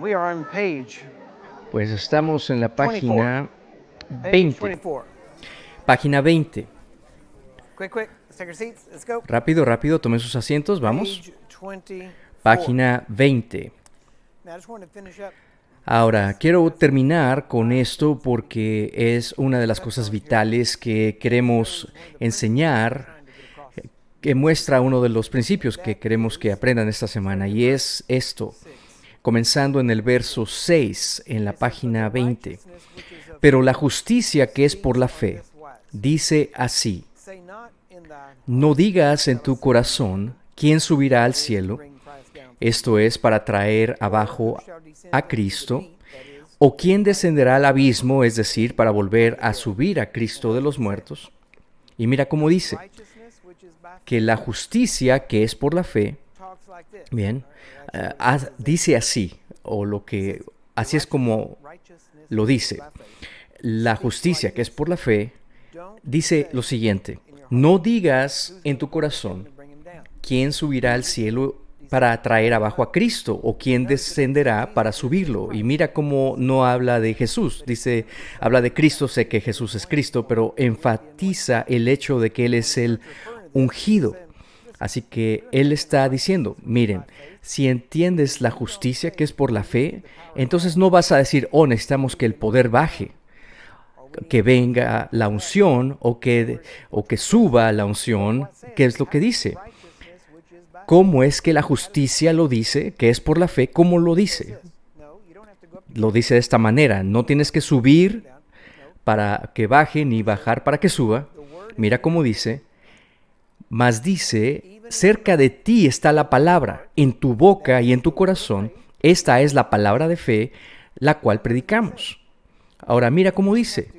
We are on page Pues estamos en la 24. página Page 20. 24. Página 20. Quick. Let's take our seats. Let's go. Rápido, tomen sus asientos, vamos. Page 24. Página 20. Now, I just want to finish up. Ahora, quiero terminar con esto porque es una de las cosas vitales que queremos enseñar, que muestra uno de los principios que queremos que aprendan esta semana, y es esto, comenzando en el verso 6, en la página 20. Pero la justicia que es por la fe, dice así: no digas en tu corazón, ¿quién subirá al cielo? Esto es para traer abajo a Cristo. ¿O quién descenderá al abismo, es decir, para volver a subir a Cristo de los muertos? Y mira cómo dice, que la justicia que es por la fe, bien, dice así, así es como lo dice. La justicia que es por la fe dice lo siguiente: no digas en tu corazón, ¿quién subirá al cielo para traer abajo a Cristo? ¿O quién descenderá para subirlo? Y mira cómo no habla de Jesús. Dice, habla de Cristo, sé que Jesús es Cristo, pero enfatiza el hecho de que Él es el ungido. Así que Él está diciendo, miren, si entiendes la justicia que es por la fe, entonces no vas a decir, necesitamos que el poder baje, que venga la unción o que suba la unción. ¿Qué es lo que dice? ¿Cómo es que la justicia lo dice, que es por la fe? ¿Cómo lo dice? Lo dice de esta manera: no tienes que subir para que baje, ni bajar para que suba. Mira cómo dice: mas dice, cerca de ti está la palabra, en tu boca y en tu corazón. Esta es la palabra de fe, la cual predicamos. Ahora mira cómo dice: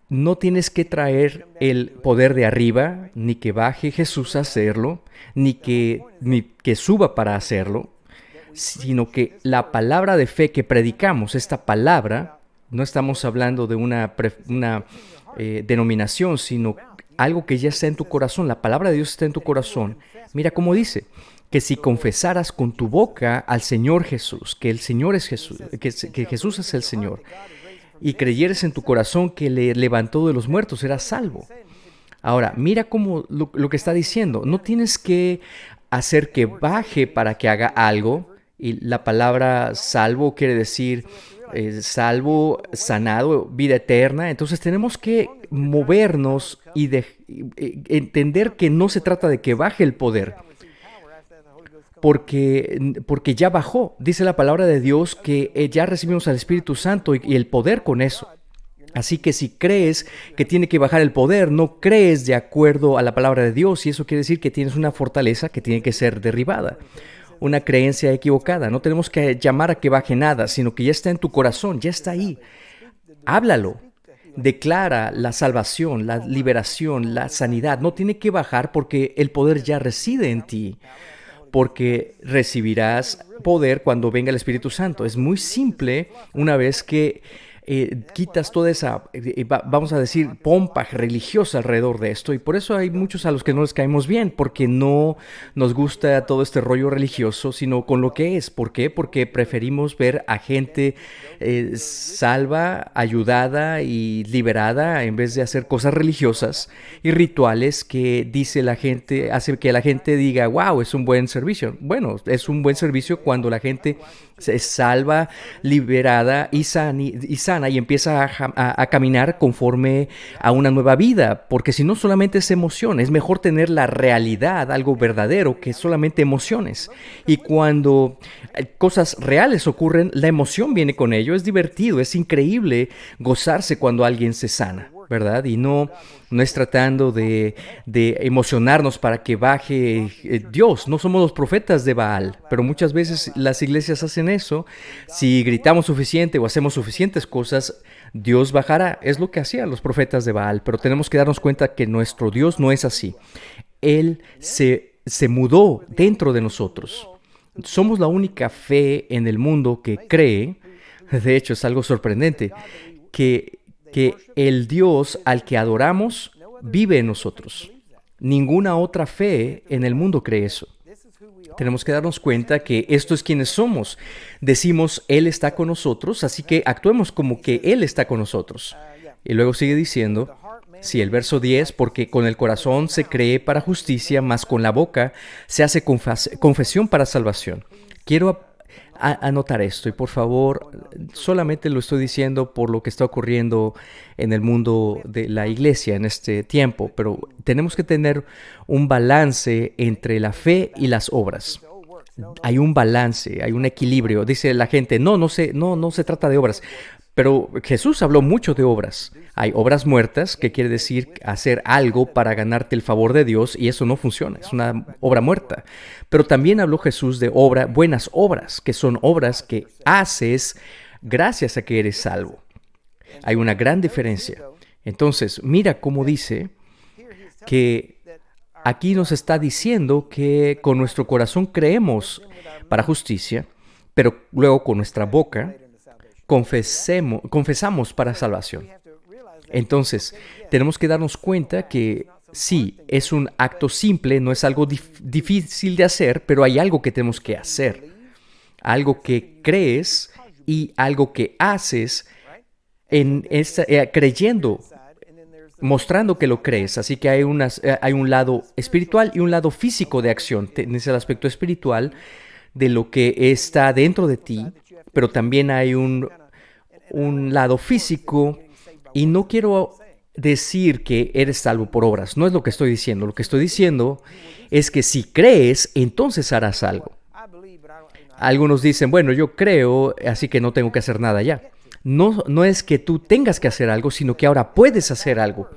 no tienes que traer el poder de arriba, ni que baje Jesús a hacerlo, ni que suba para hacerlo, sino que la palabra de fe que predicamos, esta palabra, no estamos hablando de una denominación, sino algo que ya está en tu corazón. La palabra de Dios está en tu corazón. Mira cómo dice, que si confesaras con tu boca al Señor Jesús, que el Señor es Jesús, que Jesús es el Señor, y creyeres en tu corazón que le levantó de los muertos, serás salvo. Ahora, mira cómo lo que está diciendo. No tienes que hacer que baje para que haga algo. Y la palabra salvo quiere decir salvo, sanado, vida eterna. Entonces tenemos que movernos y entender que no se trata de que baje el poder, porque ya bajó. Dice la palabra de Dios que ya recibimos al Espíritu Santo y el poder con eso. Así que si crees que tiene que bajar el poder, no crees de acuerdo a la palabra de Dios, y eso quiere decir que tienes una fortaleza que tiene que ser derribada, una creencia equivocada. No tenemos que llamar a que baje nada, sino que ya está en tu corazón, ya está ahí. Háblalo. Declara la salvación, la liberación, la sanidad. No tiene que bajar porque el poder ya reside en ti, porque recibirás poder cuando venga el Espíritu Santo. Es muy simple una vez que quitas toda esa, vamos a decir, pompa religiosa alrededor de esto, y por eso hay muchos a los que no les caemos bien, porque no nos gusta todo este rollo religioso, sino con lo que es. ¿Por qué? Porque preferimos ver a gente salva, ayudada y liberada, en vez de hacer cosas religiosas y rituales que dice la gente, hace que la gente diga, wow, es un buen servicio. Bueno, es un buen servicio cuando la gente se salva, liberada y sana, y empieza a caminar conforme a una nueva vida, porque si no solamente es emoción. Es mejor tener la realidad, algo verdadero, que solamente emociones. Y cuando cosas reales ocurren, la emoción viene con ello. Es divertido, es increíble gozarse cuando alguien se sana, ¿verdad? Y no es tratando de emocionarnos para que baje Dios. No somos los profetas de Baal, pero muchas veces las iglesias hacen eso. Si gritamos suficiente o hacemos suficientes cosas, Dios bajará. Es lo que hacían los profetas de Baal, pero tenemos que darnos cuenta que nuestro Dios no es así. Él se mudó dentro de nosotros. Somos la única fe en el mundo que cree, de hecho es algo sorprendente, que el Dios al que adoramos vive en nosotros. Ninguna otra fe en el mundo cree eso. Tenemos que darnos cuenta que esto es quienes somos. Decimos, Él está con nosotros, así que actuemos como que Él está con nosotros. Y luego sigue diciendo, sí, el verso 10, porque con el corazón se cree para justicia, mas con la boca se hace confesión para salvación. Quiero anotar esto y por favor, solamente lo estoy diciendo por lo que está ocurriendo en el mundo de la iglesia en este tiempo, pero tenemos que tener un balance entre la fe y las obras. Hay un balance, hay un equilibrio. Dice la gente, no se trata de obras. Pero Jesús habló mucho de obras. Hay obras muertas, que quiere decir hacer algo para ganarte el favor de Dios, y eso no funciona, es una obra muerta. Pero también habló Jesús de buenas obras, que son obras que haces gracias a que eres salvo. Hay una gran diferencia. Entonces, mira cómo dice que aquí nos está diciendo que con nuestro corazón creemos para justicia, pero luego con nuestra boca confesamos para salvación. Entonces, tenemos que darnos cuenta que sí, es un acto simple, no es algo difícil de hacer, pero hay algo que tenemos que hacer. Algo que crees y algo que haces creyendo, mostrando que lo crees. Así que hay un lado espiritual y un lado físico de acción. Tienes el aspecto espiritual de lo que está dentro de ti, pero también hay un lado físico, y no quiero decir que eres salvo por obras, no es lo que estoy diciendo. Lo que estoy diciendo es que si crees, entonces harás algo. Algunos dicen, bueno, yo creo, así que no tengo que hacer nada ya. No es que tú tengas que hacer algo, sino que ahora puedes hacer algo.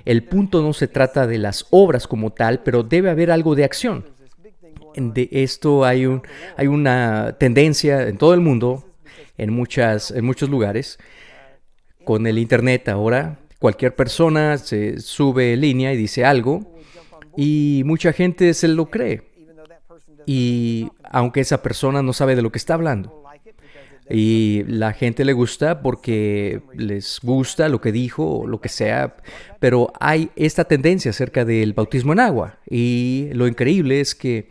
El punto no se trata de las obras como tal, pero debe haber algo de acción. De esto hay una tendencia en todo el mundo, en muchos lugares. Con el internet ahora, cualquier persona se sube en línea y dice algo, y mucha gente se lo cree. Y aunque esa persona no sabe de lo que está hablando. Y la gente le gusta porque les gusta lo que dijo o lo que sea, pero hay esta tendencia acerca del bautismo en agua. Y lo increíble es que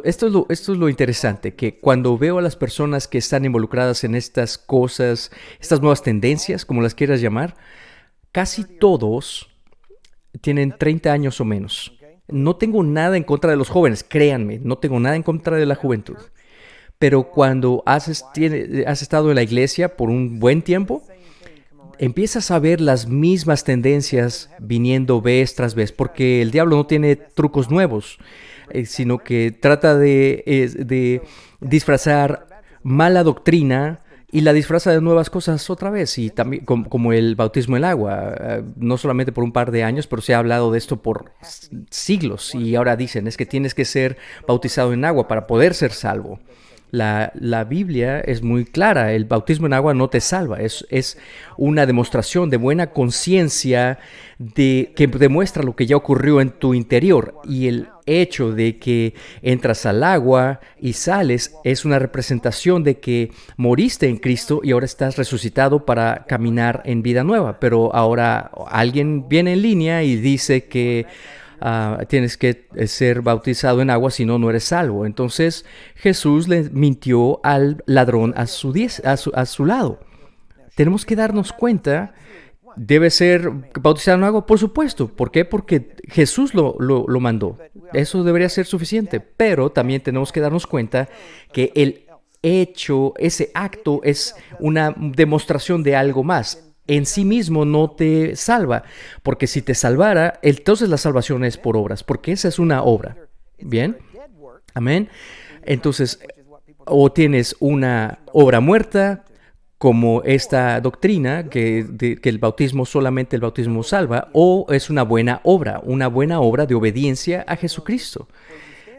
esto es lo interesante, que cuando veo a las personas que están involucradas en estas cosas, estas nuevas tendencias, como las quieras llamar, casi todos tienen 30 años o menos. No tengo nada en contra de los jóvenes, créanme, no tengo nada en contra de la juventud. Pero cuando has estado en la iglesia por un buen tiempo, empiezas a ver las mismas tendencias viniendo vez tras vez, porque el diablo no tiene trucos nuevos, sino que trata de disfrazar mala doctrina y la disfraza de nuevas cosas otra vez, y también como el bautismo en el agua, no solamente por un par de años, pero se ha hablado de esto por siglos, y ahora dicen, es que tienes que ser bautizado en agua para poder ser salvo. La Biblia es muy clara, el bautismo en agua no te salva, es una demostración de buena conciencia que demuestra lo que ya ocurrió en tu interior, y el hecho de que entras al agua y sales es una representación de que moriste en Cristo y ahora estás resucitado para caminar en vida nueva. Pero ahora alguien viene en línea y dice que tienes que ser bautizado en agua, si no, no eres salvo. Entonces Jesús le mintió al ladrón a su lado. Tenemos que darnos cuenta. ¿Debe ser bautizado en agua? Por supuesto. ¿Por qué? Porque Jesús lo mandó. Eso debería ser suficiente. Pero también tenemos que darnos cuenta que el hecho, ese acto, es una demostración de algo más. En sí mismo no te salva, porque si te salvara, entonces la salvación es por obras, porque esa es una obra. ¿Bien? Amén. Entonces, o tienes una obra muerta, como esta doctrina que solamente el bautismo salva, o es una buena obra de obediencia a Jesucristo.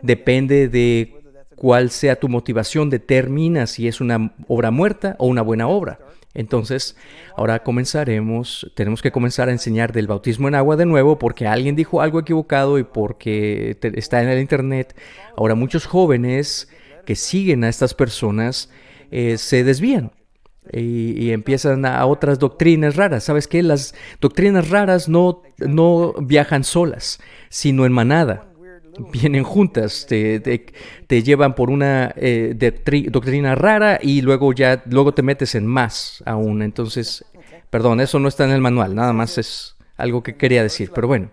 Depende de cuál sea tu motivación, determina si es una obra muerta o una buena obra. Entonces, ahora tenemos que comenzar a enseñar del bautismo en agua de nuevo, porque alguien dijo algo equivocado y porque está en el internet. Ahora muchos jóvenes que siguen a estas personas se desvían y empiezan a otras doctrinas raras. ¿Sabes qué? Las doctrinas raras no viajan solas, sino en manada. vienen juntas, te llevan por una doctrina rara y luego te metes en más aún. Entonces, perdón, eso no está en el manual, nada más es algo que quería decir, pero bueno.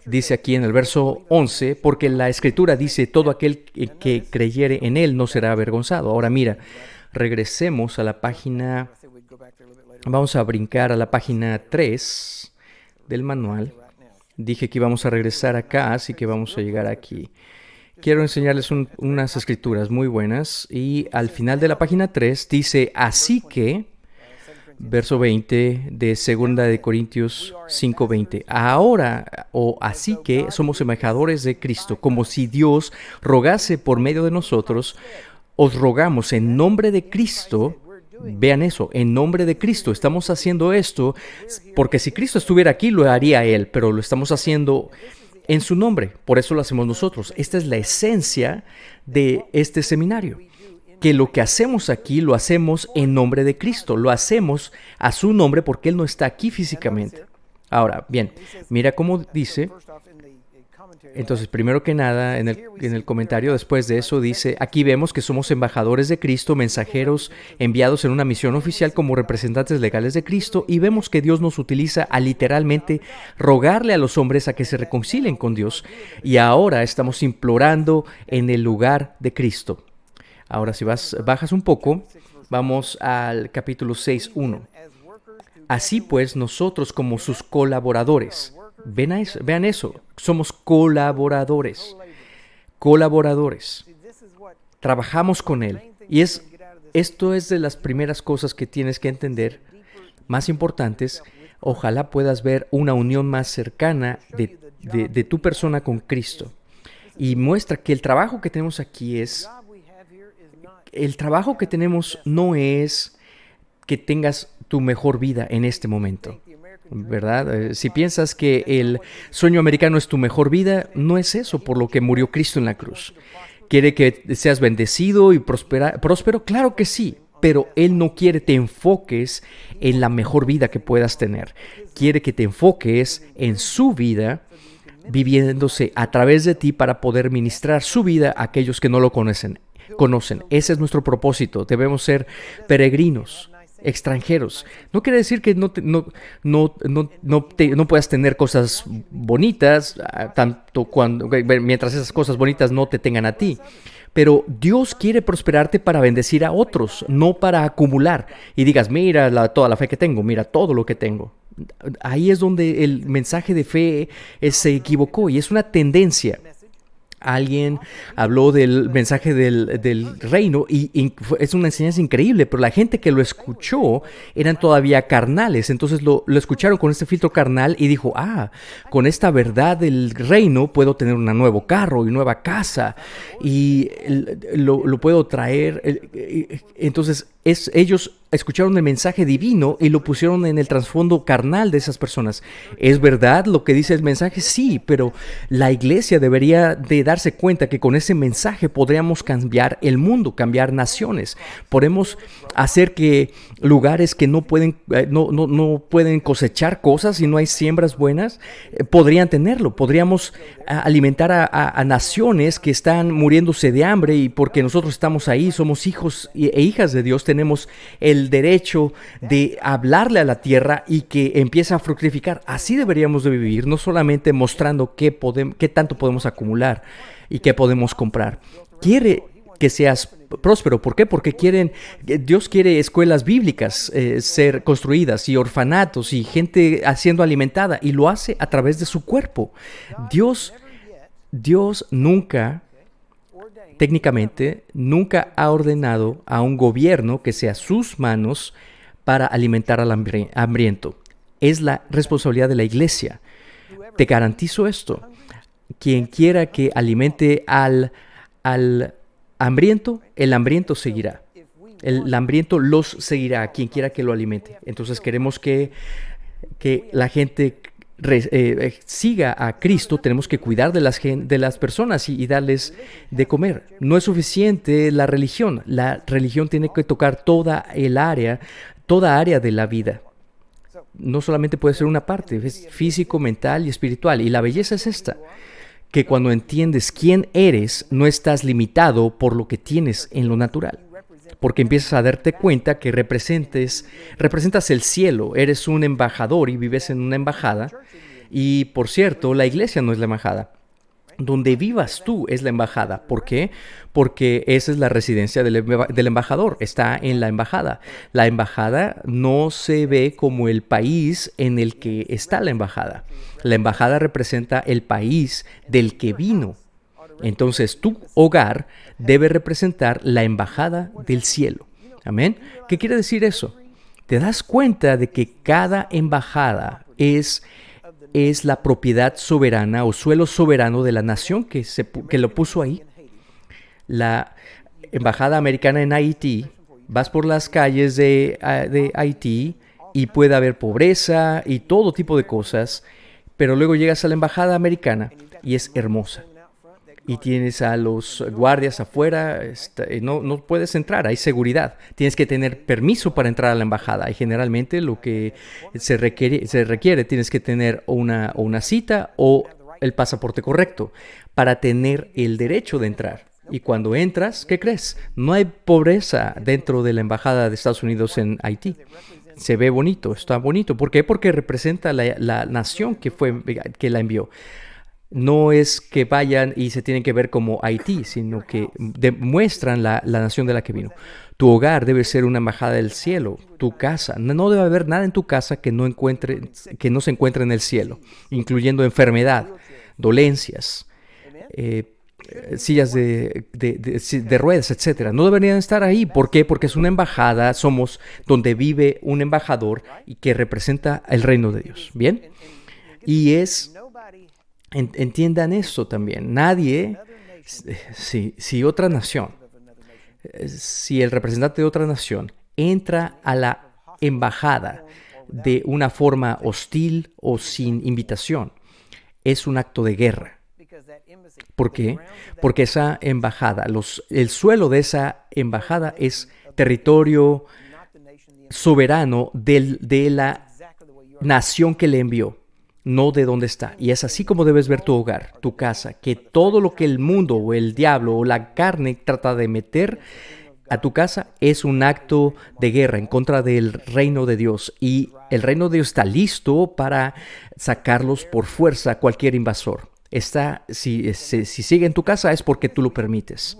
Dice aquí en el verso 11, porque la Escritura dice, todo aquel que creyere en Él no será avergonzado. Ahora mira, regresemos a la página, vamos a brincar a la página 3 del manual. Dije que íbamos a regresar acá, así que vamos a llegar aquí. Quiero enseñarles unas escrituras muy buenas y al final de la página 3 dice, así que, verso 20 de 2 de Corintios 5:20. Ahora, así que somos embajadores de Cristo, como si Dios rogase por medio de nosotros, os rogamos en nombre de Cristo. Vean eso, en nombre de Cristo. Estamos haciendo esto porque si Cristo estuviera aquí lo haría Él, pero lo estamos haciendo en su nombre. Por eso lo hacemos nosotros. Esta es la esencia de este seminario. Que lo que hacemos aquí lo hacemos en nombre de Cristo, lo hacemos a su nombre porque Él no está aquí físicamente. Ahora, bien, mira cómo dice, entonces primero que nada en el comentario después de eso dice, aquí vemos que somos embajadores de Cristo, mensajeros enviados en una misión oficial como representantes legales de Cristo y vemos que Dios nos utiliza a literalmente rogarle a los hombres a que se reconcilien con Dios y ahora estamos implorando en el lugar de Cristo. Ahora, si bajas un poco, vamos al capítulo 6:1. Así pues, nosotros como sus colaboradores, vean eso, somos colaboradores, trabajamos con Él. Y esto es de las primeras cosas que tienes que entender, más importantes. Ojalá puedas ver una unión más cercana de tu persona con Cristo. Y muestra que el trabajo que tenemos aquí el trabajo que tenemos no es que tengas tu mejor vida en este momento, ¿verdad? Si piensas que el sueño americano es tu mejor vida, no es eso por lo que murió Cristo en la cruz. ¿Quiere que seas bendecido y próspero? Claro que sí, pero Él no quiere que te enfoques en la mejor vida que puedas tener. Quiere que te enfoques en su vida, viviéndose a través de ti para poder ministrar su vida a aquellos que no lo conocen. Ese es nuestro propósito. Debemos ser peregrinos, extranjeros. No quiere decir que no puedas tener cosas bonitas, mientras esas cosas bonitas no te tengan a ti. Pero Dios quiere prosperarte para bendecir a otros, no para acumular. Y digas, mira toda la fe que tengo, mira todo lo que tengo. Ahí es donde el mensaje de fe se equivocó y es una tendencia. Alguien habló del mensaje del reino y es una enseñanza increíble, pero la gente que lo escuchó eran todavía carnales, entonces lo escucharon con este filtro carnal y dijo, con esta verdad del reino puedo tener un nuevo carro y nueva casa y lo puedo traer. Entonces ellos escucharon el mensaje divino y lo pusieron en el trasfondo carnal de esas personas. ¿Es verdad lo que dice el mensaje? Sí, pero la iglesia debería de darse cuenta que con ese mensaje podríamos cambiar el mundo, cambiar naciones. Podemos hacer que lugares que no pueden cosechar cosas y no hay siembras buenas, podrían tenerlo. Podríamos alimentar a naciones que están muriéndose de hambre y porque nosotros estamos ahí, somos hijos e hijas de Dios, tenemos el derecho de hablarle a la tierra y que empiece a fructificar. Así deberíamos de vivir, no solamente mostrando qué tanto podemos acumular y qué podemos comprar. Quiere que seas próspero. ¿Por qué? Porque Dios quiere escuelas bíblicas ser construidas y orfanatos y gente siendo alimentada y lo hace a través de su cuerpo. Dios técnicamente nunca ha ordenado a un gobierno que sea sus manos para alimentar al hambriento. Es la responsabilidad de la iglesia. Te garantizo esto. Quien quiera que alimente al hambriento, el hambriento seguirá. El hambriento los seguirá a quien quiera que lo alimente. Entonces queremos que la gente siga a Cristo. Tenemos que cuidar de las personas y darles de comer. No es suficiente la religión. La religión tiene que tocar toda área de la vida. No solamente puede ser una parte, es físico, mental y espiritual. Y la belleza es esta, que cuando entiendes quién eres, no estás limitado por lo que tienes en lo natural. Porque empiezas a darte cuenta que representas el cielo, eres un embajador y vives en una embajada. Y por cierto, la iglesia no es la embajada. Donde vivas tú es la embajada. ¿Por qué? Porque esa es la residencia del embajador. Está en la embajada. La embajada no se ve como el país en el que está la embajada. La embajada representa el país del que vino. Entonces, tu hogar debe representar la embajada del cielo. ¿Amén? ¿Qué quiere decir eso? Te das cuenta de que cada embajada es la propiedad soberana o suelo soberano de la nación que lo puso ahí. La embajada americana en Haití, vas por las calles de Haití y puede haber pobreza y todo tipo de cosas, pero luego llegas a la embajada americana y es hermosa. Y tienes a los guardias afuera, no puedes entrar, hay seguridad. Tienes que tener permiso para entrar a la embajada. Y generalmente lo que se requiere, tienes que tener una cita o el pasaporte correcto para tener el derecho de entrar. Y cuando entras, ¿qué crees? No hay pobreza dentro de la embajada de Estados Unidos en Haití. Se ve bonito, está bonito. ¿Por qué? Porque representa la nación que la envió. No es que vayan y se tienen que ver como Haití, sino que demuestran la nación de la que vino. Tu hogar debe ser una embajada del cielo, tu casa. No debe haber nada en tu casa que no se encuentre en el cielo, incluyendo enfermedad, dolencias, sillas de ruedas, etc. No deberían estar ahí. ¿Por qué? Porque es una embajada, somos donde vive un embajador y que representa el reino de Dios. ¿Bien? Y entiendan esto también. Nadie, si otra nación, si el representante de otra nación entra a la embajada de una forma hostil o sin invitación, es un acto de guerra. ¿Por qué? Porque esa embajada, el suelo de esa embajada es territorio soberano de la nación que le envió. No de dónde está. Y es así como debes ver tu hogar, tu casa, que todo lo que el mundo o el diablo o la carne trata de meter a tu casa es un acto de guerra en contra del reino de Dios. Y el reino de Dios está listo para sacarlos por fuerza a cualquier invasor. Si sigue en tu casa es porque tú lo permites.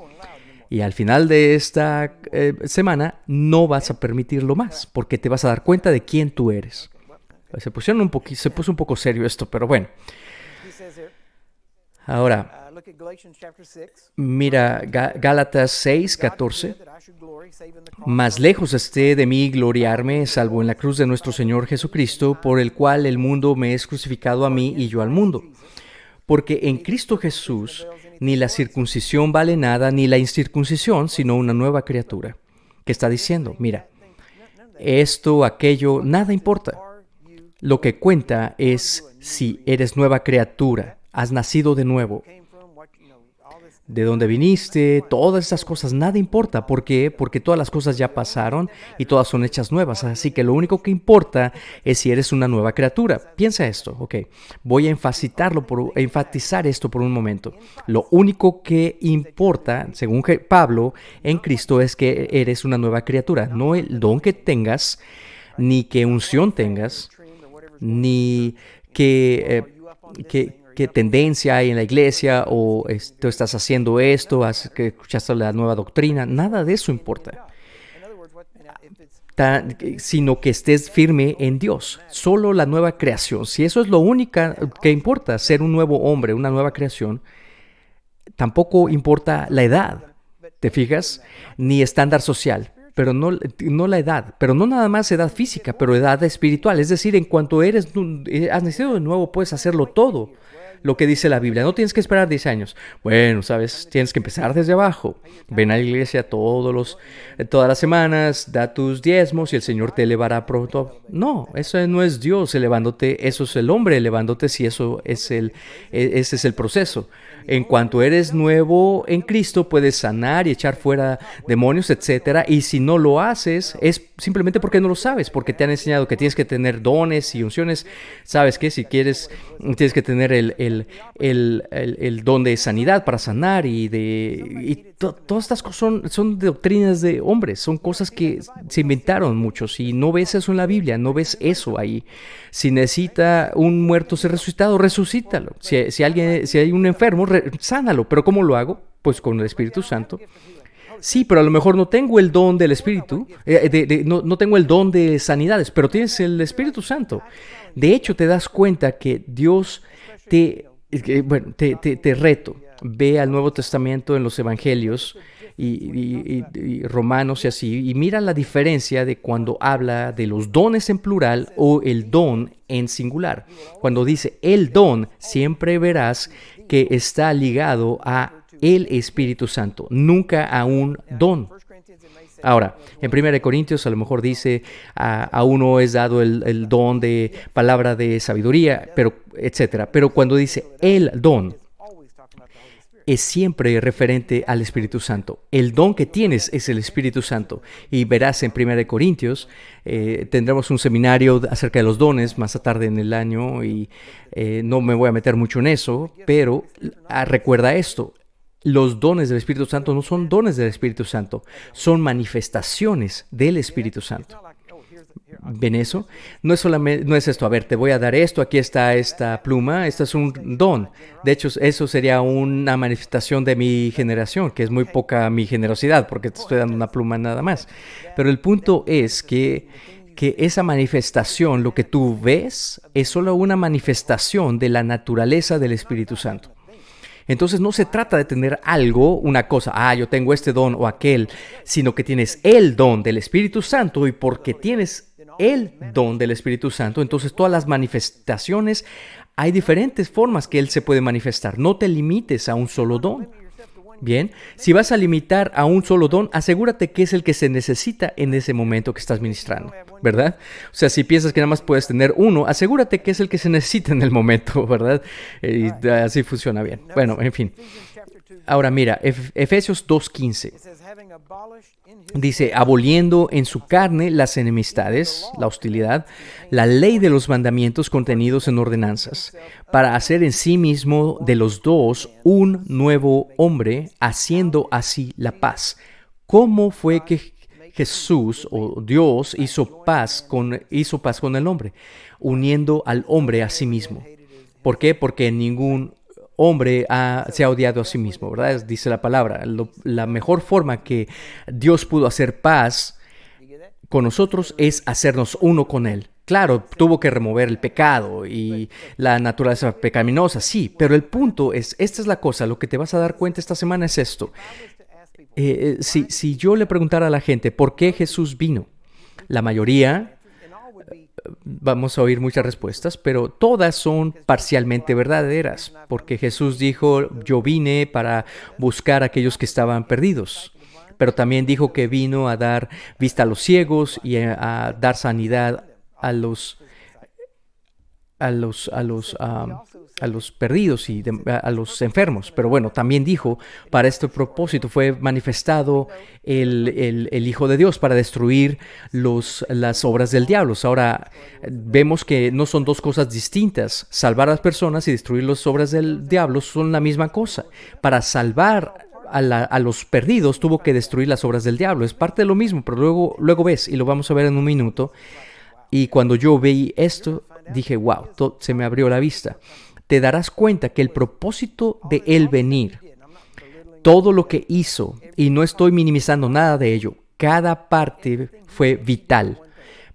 Y al final de esta semana no vas a permitirlo más, porque te vas a dar cuenta de quién tú eres. Se puso un poco serio esto, pero bueno. Ahora, mira Gálatas 6:14. Más lejos esté de mí gloriarme, salvo en la cruz de nuestro Señor Jesucristo, por el cual el mundo me es crucificado a mí y yo al mundo. Porque en Cristo Jesús ni la circuncisión vale nada, ni la incircuncisión, sino una nueva criatura. ¿Qué está diciendo? Mira, esto, aquello, nada importa. Lo que cuenta es si eres nueva criatura, has nacido de nuevo. De dónde viniste, todas esas cosas, nada importa. ¿Por qué? Porque todas las cosas ya pasaron y todas son hechas nuevas. Así que lo único que importa es si eres una nueva criatura. Piensa esto, ok. Voy a enfatizar esto por un momento. Lo único que importa, según Pablo, en Cristo es que eres una nueva criatura. No el don que tengas, ni qué unción tengas, ni qué tendencia hay en la iglesia, o tú estás haciendo esto, que escuchaste la nueva doctrina. Nada de eso importa, sino que estés firme en Dios. Solo la nueva creación. Si eso es lo único que importa, ser un nuevo hombre, una nueva creación, tampoco importa la edad, ¿te fijas? Ni estándar social. Pero no la edad, pero no nada más edad física, pero edad espiritual. Es decir, en cuanto has nacido de nuevo, puedes hacerlo todo, lo que dice la Biblia. No tienes que esperar 10 años. Bueno, sabes, tienes que empezar desde abajo. Ven a la iglesia todas las semanas, da tus diezmos y el Señor te elevará pronto. No, eso no es Dios elevándote, eso es el hombre elevándote, si ese es el proceso. En cuanto eres nuevo en Cristo, puedes sanar y echar fuera demonios, etc. Y si no lo haces, es simplemente porque no lo sabes, porque te han enseñado que tienes que tener dones y unciones. Sabes que si quieres, tienes que tener el el don de sanidad para sanar todas estas cosas son doctrinas de hombres, son cosas que se inventaron muchos y no ves eso en la Biblia, no ves eso ahí. Si necesita un muerto ser resucitado, resucítalo. Si hay un enfermo, sánalo. ¿Pero cómo lo hago? Pues con el Espíritu Santo. Sí, pero a lo mejor no tengo el don del Espíritu, no tengo el don de sanidades, pero tienes el Espíritu Santo. De hecho, te das cuenta que Dios te reto. Ve al Nuevo Testamento en los Evangelios y Romanos y así, y mira la diferencia de cuando habla de los dones en plural o el don en singular. Cuando dice el don, siempre verás que está ligado a el Espíritu Santo, nunca a un don. Ahora, en 1 Corintios a lo mejor dice a uno es dado el don de palabra de sabiduría, etcétera. Pero cuando dice el don, es siempre referente al Espíritu Santo. El don que tienes es el Espíritu Santo. Y verás en 1 Corintios, tendremos un seminario acerca de los dones más tarde en el año y no me voy a meter mucho en eso, pero recuerda esto. Los dones del Espíritu Santo no son dones del Espíritu Santo, son manifestaciones del Espíritu Santo. ¿Ven eso? No es esto, a ver, te voy a dar esto, aquí está esta pluma, esto es un don. De hecho, eso sería una manifestación de mi generación, que es muy poca mi generosidad, porque te estoy dando una pluma nada más. Pero el punto es que esa manifestación, lo que tú ves, es solo una manifestación de la naturaleza del Espíritu Santo. Entonces no se trata de tener algo, una cosa, yo tengo este don o aquel, sino que tienes el don del Espíritu Santo y porque tienes el don del Espíritu Santo, entonces todas las manifestaciones, hay diferentes formas que Él se puede manifestar. No te limites a un solo don. Bien, si vas a limitar a un solo don, asegúrate que es el que se necesita en ese momento que estás ministrando, ¿verdad? O sea, si piensas que nada más puedes tener uno, asegúrate que es el que se necesita en el momento, ¿verdad? Y así funciona bien. Bueno, en fin. Ahora mira, Efesios 2:15. Dice, aboliendo en su carne las enemistades, la hostilidad, la ley de los mandamientos contenidos en ordenanzas, para hacer en sí mismo de los dos un nuevo hombre, haciendo así la paz. ¿Cómo fue que Jesús o Dios hizo paz con el hombre? Uniendo al hombre a sí mismo. ¿Por qué? Porque ningún hombre se ha odiado a sí mismo, ¿verdad? Dice la palabra. La mejor forma que Dios pudo hacer paz con nosotros es hacernos uno con Él. Claro, tuvo que remover el pecado y la naturaleza pecaminosa, sí, pero el punto es, esta es la cosa, lo que te vas a dar cuenta esta semana es esto. Si yo le preguntara a la gente, ¿por qué Jesús vino? La mayoría vamos a oír muchas respuestas, pero todas son parcialmente verdaderas, porque Jesús dijo, yo vine para buscar a aquellos que estaban perdidos, pero también dijo que vino a dar vista a los ciegos y a dar sanidad a los perdidos y a los enfermos. Pero bueno, también dijo, para este propósito fue manifestado el Hijo de Dios para destruir las obras del diablo. Ahora, vemos que no son dos cosas distintas. Salvar a las personas y destruir las obras del diablo son la misma cosa. Para salvar a los perdidos tuvo que destruir las obras del diablo. Es parte de lo mismo, pero luego ves, y lo vamos a ver en un minuto. Y cuando yo vi esto, dije, wow, se me abrió la vista. Te darás cuenta que el propósito de Él venir, todo lo que hizo, y no estoy minimizando nada de ello, cada parte fue vital,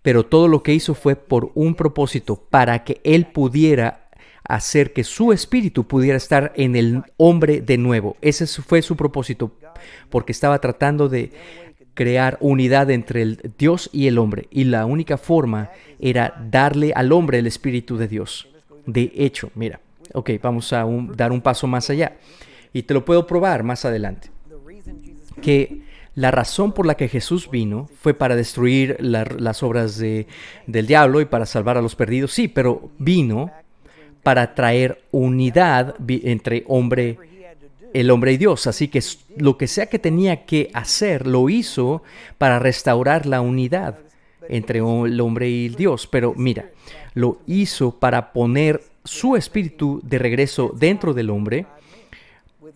pero todo lo que hizo fue por un propósito, para que Él pudiera hacer que su espíritu pudiera estar en el hombre de nuevo. Ese fue su propósito, porque estaba tratando de crear unidad entre el Dios y el hombre, y la única forma era darle al hombre el Espíritu de Dios. De hecho, mira, vamos a dar un paso más allá, y te lo puedo probar más adelante, que la razón por la que Jesús vino fue para destruir las obras del diablo y para salvar a los perdidos, sí, pero vino para traer unidad entre el hombre y Dios. Así que lo que sea que tenía que hacer, lo hizo para restaurar la unidad entre el hombre y Dios. Pero mira, lo hizo para poner su espíritu de regreso dentro del hombre,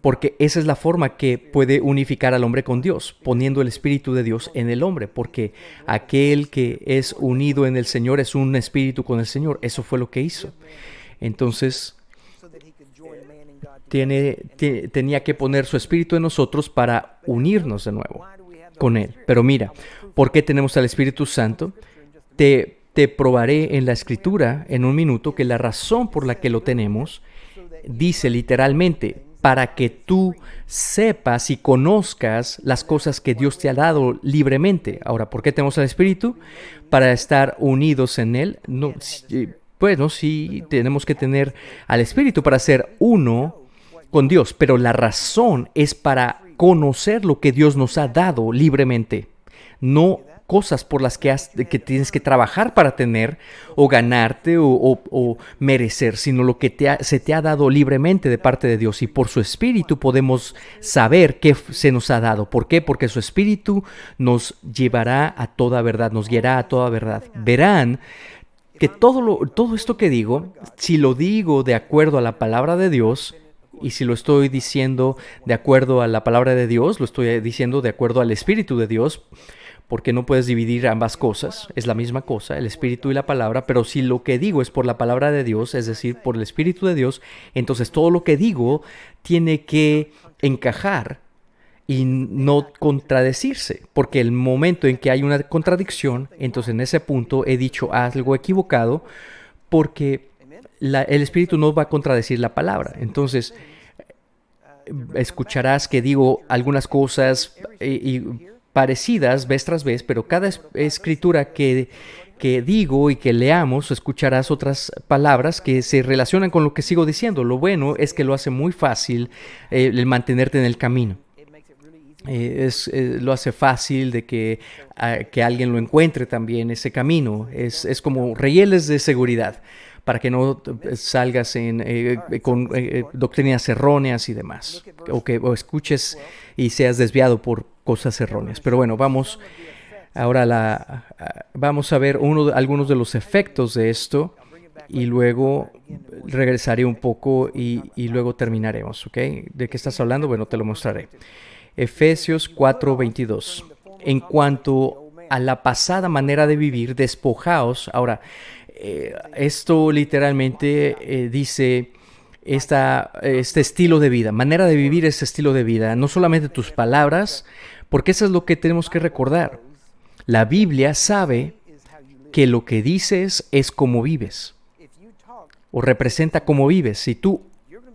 porque esa es la forma que puede unificar al hombre con Dios, poniendo el Espíritu de Dios en el hombre, porque aquel que es unido en el Señor es un espíritu con el Señor. Eso fue lo que hizo. Entonces, tenía que poner su espíritu en nosotros para unirnos de nuevo con Él. Pero mira, ¿por qué tenemos al Espíritu Santo? Te probaré en la Escritura en un minuto que la razón por la que lo tenemos dice literalmente, para que tú sepas y conozcas las cosas que Dios te ha dado libremente. Ahora, ¿por qué tenemos al Espíritu? Para estar unidos en Él. No, bueno, sí, tenemos que tener al Espíritu para ser uno con Dios, pero la razón es para conocer lo que Dios nos ha dado libremente, no cosas por las que tienes que trabajar para tener o ganarte o merecer, sino lo que se te ha dado libremente de parte de Dios. Y por su Espíritu podemos saber qué se nos ha dado. ¿Por qué? Porque su Espíritu nos llevará a toda verdad, nos guiará a toda verdad. Verán que todo esto que digo, si lo digo de acuerdo a la palabra de Dios, y si lo estoy diciendo de acuerdo a la palabra de Dios, lo estoy diciendo de acuerdo al Espíritu de Dios, porque no puedes dividir ambas cosas, es la misma cosa, el Espíritu y la palabra, pero si lo que digo es por la palabra de Dios, es decir, por el Espíritu de Dios, entonces todo lo que digo tiene que encajar y no contradecirse, porque el momento en que hay una contradicción, entonces en ese punto he dicho algo equivocado, porque el Espíritu no va a contradecir la palabra. Entonces, escucharás que digo algunas cosas parecidas vez tras vez, pero cada escritura que digo y que leamos, escucharás otras palabras que se relacionan con lo que sigo diciendo. Lo bueno es que lo hace muy fácil el mantenerte en el camino. Lo hace fácil de que alguien lo encuentre también ese camino. Es como rieles de seguridad para que no salgas con doctrinas erróneas y demás, o escuches y seas desviado por cosas erróneas. Pero bueno, vamos a ver algunos de los efectos de esto y luego regresaré un poco y luego terminaremos, ¿ok? ¿De qué estás hablando? Bueno, te lo mostraré. Efesios 4:22. En cuanto a la pasada manera de vivir, despojaos. Ahora, esto literalmente dice este estilo de vida, manera de vivir ese estilo de vida, no solamente tus palabras, porque eso es lo que tenemos que recordar. La Biblia sabe que lo que dices es cómo vives, o representa cómo vives. Si tú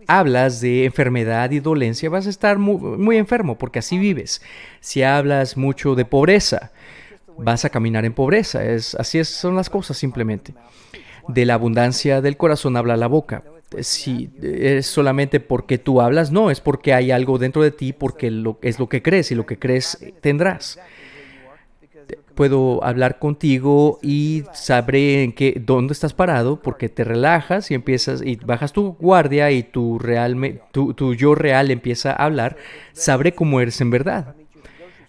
hablas de enfermedad y dolencia, vas a estar muy, muy enfermo, porque así vives. Si hablas mucho de pobreza, vas a caminar en pobreza. Son las cosas simplemente. De la abundancia del corazón habla la boca. Si es solamente porque tú hablas, no, es porque hay algo dentro de ti, porque es lo que crees, y lo que crees tendrás. Puedo hablar contigo y sabré dónde estás parado, porque te relajas y empiezas y bajas tu guardia y tu yo real empieza a hablar. Sabré cómo eres en verdad.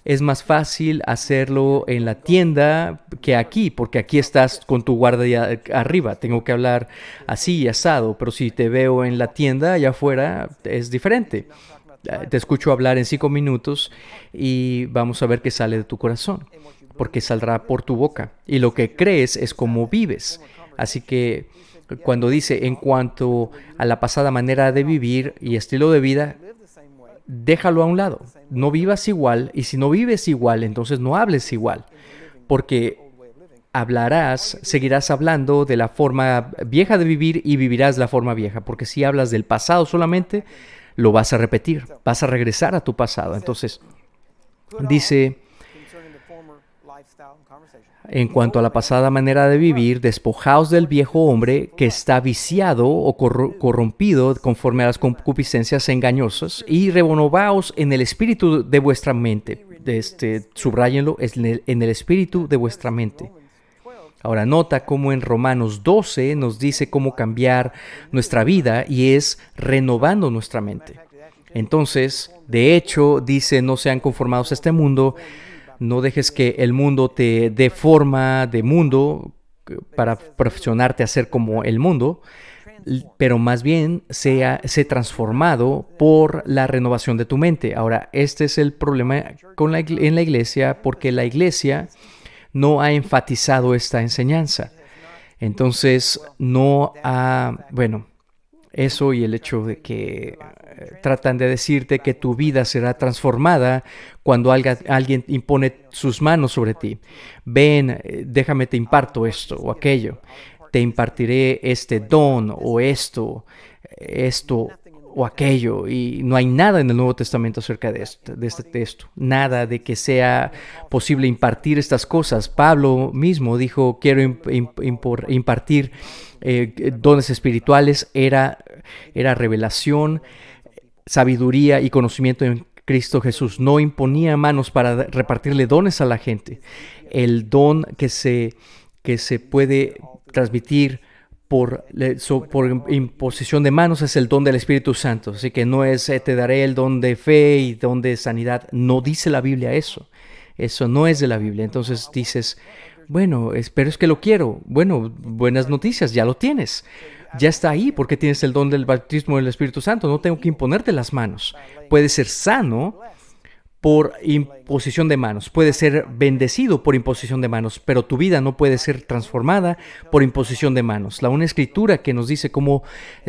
Es más fácil hacerlo en la tienda que aquí, porque aquí estás con tu guardia arriba. Tengo que hablar así y asado, pero si te veo en la tienda allá afuera es diferente. Te escucho hablar en 5 minutos y vamos a ver qué sale de tu corazón, porque saldrá por tu boca. Y lo que crees es cómo vives. Así que cuando dice en cuanto a la pasada manera de vivir y estilo de vida, déjalo a un lado. No vivas igual, y si no vives igual, entonces no hables igual, porque seguirás hablando de la forma vieja de vivir y vivirás la forma vieja, porque si hablas del pasado solamente, lo vas a repetir, vas a regresar a tu pasado. Entonces, dice, en cuanto a la pasada manera de vivir, despojaos del viejo hombre que está viciado o corrompido conforme a las concupiscencias engañosas, y renovaos en el espíritu de vuestra mente. Subráyenlo, en el espíritu de vuestra mente. Ahora nota cómo en Romanos 12 nos dice cómo cambiar nuestra vida, y es renovando nuestra mente. Entonces, de hecho, dice, no sean conformados a este mundo. No dejes que el mundo te dé forma de mundo para perfeccionarte a ser como el mundo, pero más bien sé transformado por la renovación de tu mente. Ahora, este es el problema en la iglesia, porque la iglesia no ha enfatizado esta enseñanza. Entonces, bueno, eso y el hecho de que tratan de decirte que tu vida será transformada cuando alguien impone sus manos sobre ti. Ven, déjame te imparto esto o aquello. Te impartiré este don o esto o aquello. Y no hay nada en el Nuevo Testamento acerca de este texto. Nada de que sea posible impartir estas cosas. Pablo mismo dijo, quiero impartir dones espirituales. Era revelación, sabiduría y conocimiento en Cristo Jesús. No imponía manos para repartirle dones a la gente. El don que se puede transmitir por imposición de manos es el don del Espíritu Santo. Así que no es te daré el don de fe y don de sanidad. No dice la Biblia eso. Eso no es de la Biblia. Entonces dices, bueno, pero es que lo quiero. Bueno, buenas noticias, ya lo tienes. Ya está ahí porque tienes el don del bautismo del Espíritu Santo. No tengo que imponerte las manos. Puedes ser sano por imposición de manos. Puede ser bendecido por imposición de manos, pero tu vida no puede ser transformada por imposición de manos. La única escritura que nos dice cómo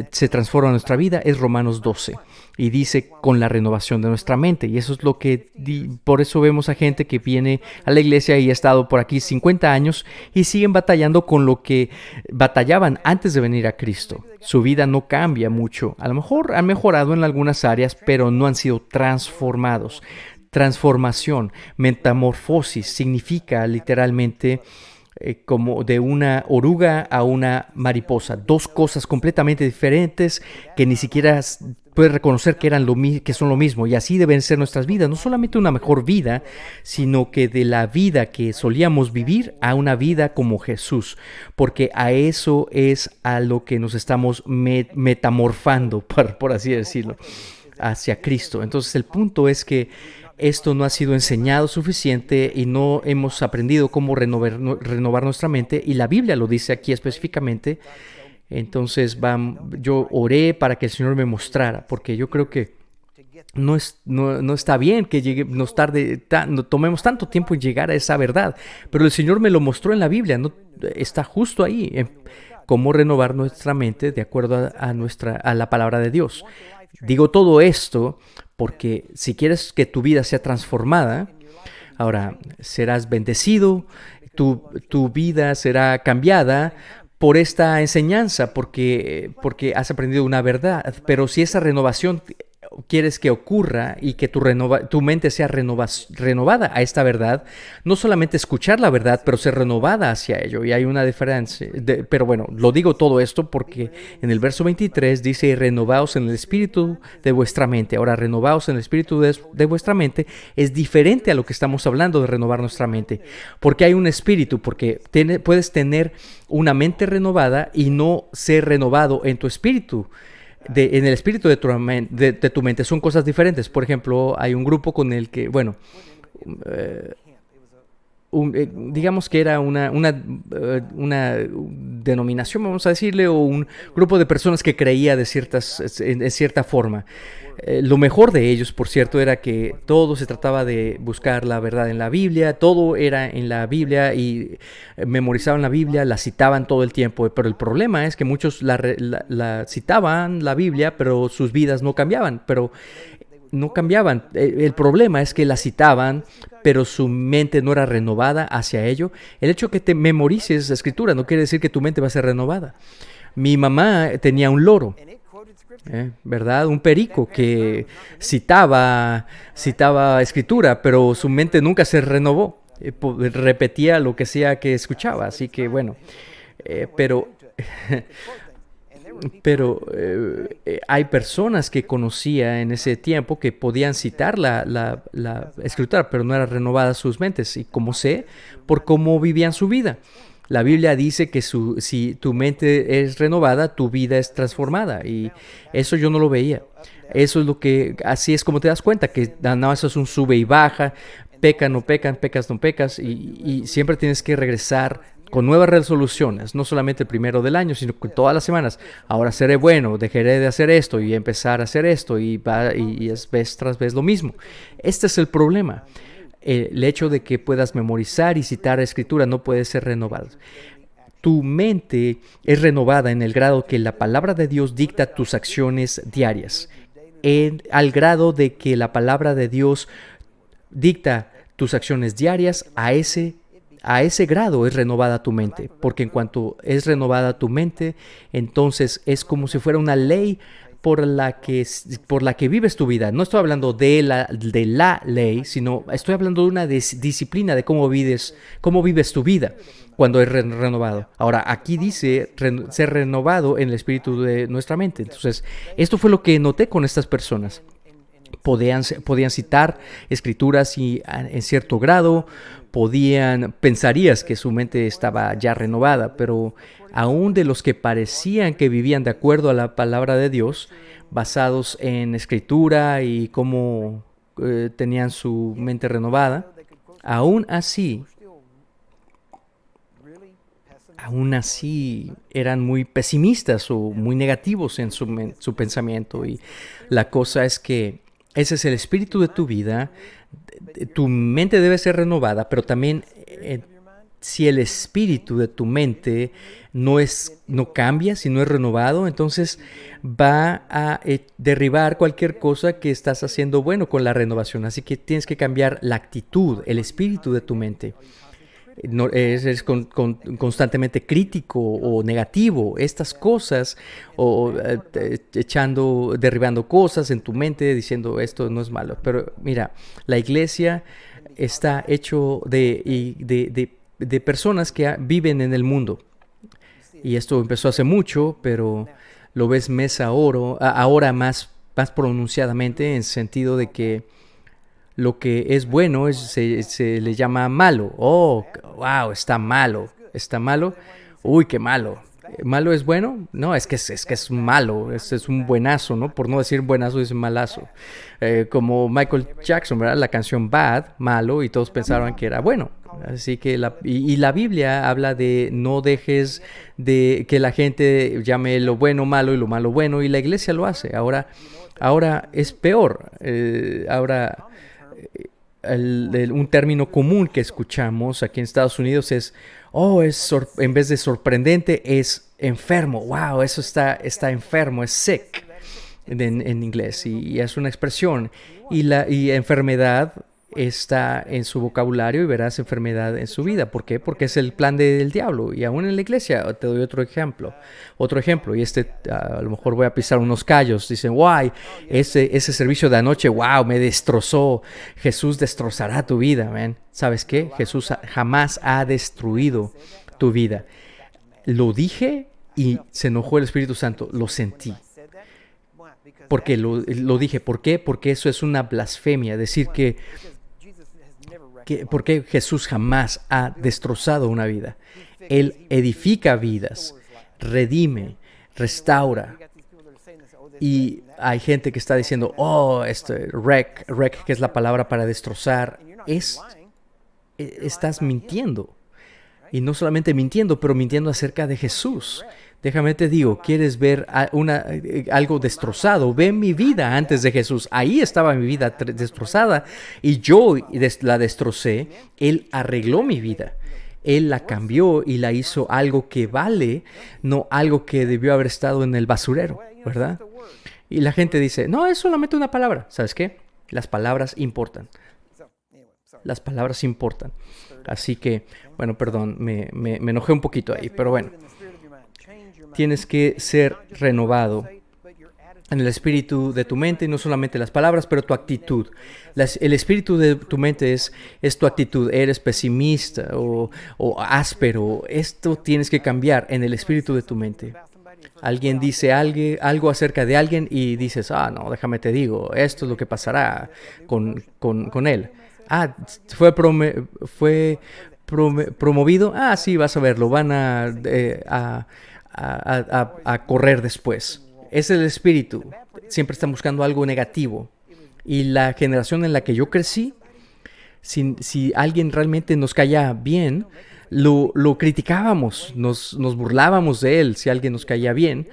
se transforma nuestra vida es Romanos 12. Y dice con la renovación de nuestra mente. Y eso es lo que, por eso vemos a gente que viene a la iglesia y ha estado por aquí 50 años y siguen batallando con lo que batallaban antes de venir a Cristo. Su vida no cambia mucho. A lo mejor han mejorado en algunas áreas, pero no han sido transformados. Transformación, metamorfosis, significa literalmente como de una oruga a una mariposa. Dos cosas completamente diferentes que ni siquiera puedes reconocer que son lo mismo. Y así deben ser nuestras vidas. No solamente una mejor vida, sino que de la vida que solíamos vivir a una vida como Jesús. Porque a eso es a lo que nos estamos metamorfando, por así decirlo, hacia Cristo. Entonces el punto es que esto no ha sido enseñado suficiente y no hemos aprendido cómo renovar nuestra mente, y la Biblia lo dice aquí específicamente. Entonces yo oré para que el Señor me mostrara, porque yo creo que no está bien que tomemos tanto tiempo en llegar a esa verdad, pero el Señor me lo mostró en la Biblia, ¿no? Está justo ahí, cómo renovar nuestra mente de acuerdo a la palabra de Dios. Digo todo esto porque si quieres que tu vida sea transformada, ahora serás bendecido, tu vida será cambiada por esta enseñanza, porque has aprendido una verdad. Pero si esa renovación quieres que ocurra y que tu mente sea renovada a esta verdad, no solamente escuchar la verdad, pero ser renovada hacia ello. Y hay una diferencia. Pero bueno, lo digo todo esto porque en el verso 23 dice, renovaos en el espíritu de vuestra mente. Ahora, renovaos en el espíritu de vuestra mente es diferente a lo que estamos hablando de renovar nuestra mente. Porque hay un espíritu, porque puedes tener una mente renovada y no ser renovado en tu espíritu. En el espíritu de tu mente son cosas diferentes. Por ejemplo, hay un grupo con el que, bueno, digamos que era una denominación, vamos a decirle, o un grupo de personas que creía en cierta forma. Lo mejor de ellos, por cierto, era que todo se trataba de buscar la verdad en la Biblia, todo era en la Biblia y memorizaban la Biblia, la citaban todo el tiempo. Pero el problema es que muchos la citaban, la Biblia, pero sus vidas no cambiaban. El problema es que la citaban, pero su mente no era renovada hacia ello. El hecho de que te memorices la escritura no quiere decir que tu mente va a ser renovada. Mi mamá tenía un loro, ¿verdad? Un perico que citaba escritura, pero su mente nunca se renovó. Repetía lo que sea que escuchaba. Así que bueno, pero hay personas que conocía en ese tiempo que podían citar la escritura, pero no eran renovadas sus mentes. ¿Y cómo sé? Por cómo vivían su vida. La Biblia dice que si tu mente es renovada, tu vida es transformada. Y eso yo no lo veía. Así es como te das cuenta, que nada más es un sube y baja, pecan, no pecan, pecas, no pecas. Y siempre tienes que regresar con nuevas resoluciones, no solamente el primero del año, sino con todas las semanas. Ahora seré bueno, dejaré de hacer esto y empezar a hacer esto y es vez tras vez lo mismo. Este es el problema. El hecho de que puedas memorizar y citar escritura no puede ser renovado. Tu mente es renovada en el grado que la palabra de Dios dicta tus acciones diarias, al grado de que la palabra de Dios dicta tus acciones diarias. A ese grado es renovada tu mente, porque en cuanto es renovada tu mente, entonces es como si fuera una ley por la que vives tu vida. No estoy hablando de la ley, sino estoy hablando de una disciplina de cómo vives tu vida cuando es renovado. Ahora, aquí dice ser renovado en el espíritu de nuestra mente. Entonces, esto fue lo que noté con estas personas. Podían citar escrituras y en cierto grado pensarías que su mente estaba ya renovada, pero aún de los que parecían que vivían de acuerdo a la palabra de Dios, basados en escritura y cómo tenían su mente renovada, aún así eran muy pesimistas o muy negativos en su pensamiento. Y la cosa es que ese es el espíritu de tu vida. Tu mente debe ser renovada, pero también si el espíritu de tu mente no cambia, si no es renovado, entonces va a derribar cualquier cosa que estás haciendo bueno con la renovación. Así que tienes que cambiar la actitud, el espíritu de tu mente. No, eres constantemente crítico o negativo, estas cosas, o derribando cosas en tu mente, diciendo esto no es malo. Pero mira, la iglesia está hecho de personas que viven en el mundo. Y esto empezó hace mucho, pero lo ves ahora más pronunciadamente, en sentido de que lo que es bueno se le llama malo. Oh, wow, está malo. ¿Está malo? Uy, qué malo. ¿Malo es bueno? No, es que es malo. Es un buenazo, ¿no? Por no decir buenazo, es malazo. Como Michael Jackson, ¿verdad? La canción Bad, malo, y todos pensaban que era bueno. Así que la Biblia habla de no dejes de que la gente llame lo bueno malo y lo malo bueno, y la iglesia lo hace. Ahora es peor. Un término común que escuchamos aquí en Estados Unidos es, en vez de sorprendente, es enfermo. Wow, eso está enfermo, es sick en inglés, y es una expresión. Y enfermedad está en su vocabulario, y verás enfermedad en su vida. ¿Por qué? Porque es el plan del diablo. Y aún en la iglesia, te doy otro ejemplo, y a lo mejor voy a pisar unos callos. Dicen, guay, ese servicio de anoche, wow, me destrozó. Jesús destrozará tu vida, man. ¿Sabes qué? Jesús jamás ha destruido tu vida. Lo dije y se enojó el Espíritu Santo, lo sentí. Porque lo dije. ¿Por qué? Porque eso es una blasfemia, decir porque Jesús jamás ha destrozado una vida. Él edifica vidas, redime, restaura. Y hay gente que está diciendo, wreck, que es la palabra para destrozar. Estás mintiendo. Y no solamente mintiendo, pero mintiendo acerca de Jesús. Déjame te digo, ¿quieres ver algo destrozado? Ve mi vida antes de Jesús. Ahí estaba mi vida destrozada y yo la destrocé. Él arregló mi vida. Él la cambió y la hizo algo que vale, no algo que debió haber estado en el basurero, ¿verdad? Y la gente dice, no, es solamente una palabra. ¿Sabes qué? Las palabras importan. Las palabras importan. Así que, bueno, perdón, me enojé un poquito ahí, pero bueno. Tienes que ser renovado en el espíritu de tu mente, y no solamente las palabras, pero tu actitud. El espíritu de tu mente es tu actitud. Eres pesimista o áspero. Esto tienes que cambiar en el espíritu de tu mente. Alguien dice algo acerca de alguien y dices, no, déjame te digo, esto es lo que pasará con él. Fue promovido. Sí, vas a verlo. Van a correr después. Es el espíritu. Siempre están buscando algo negativo. Y la generación en la que yo crecí, si alguien realmente nos caía bien, lo criticábamos, nos burlábamos de él si alguien nos caía bien.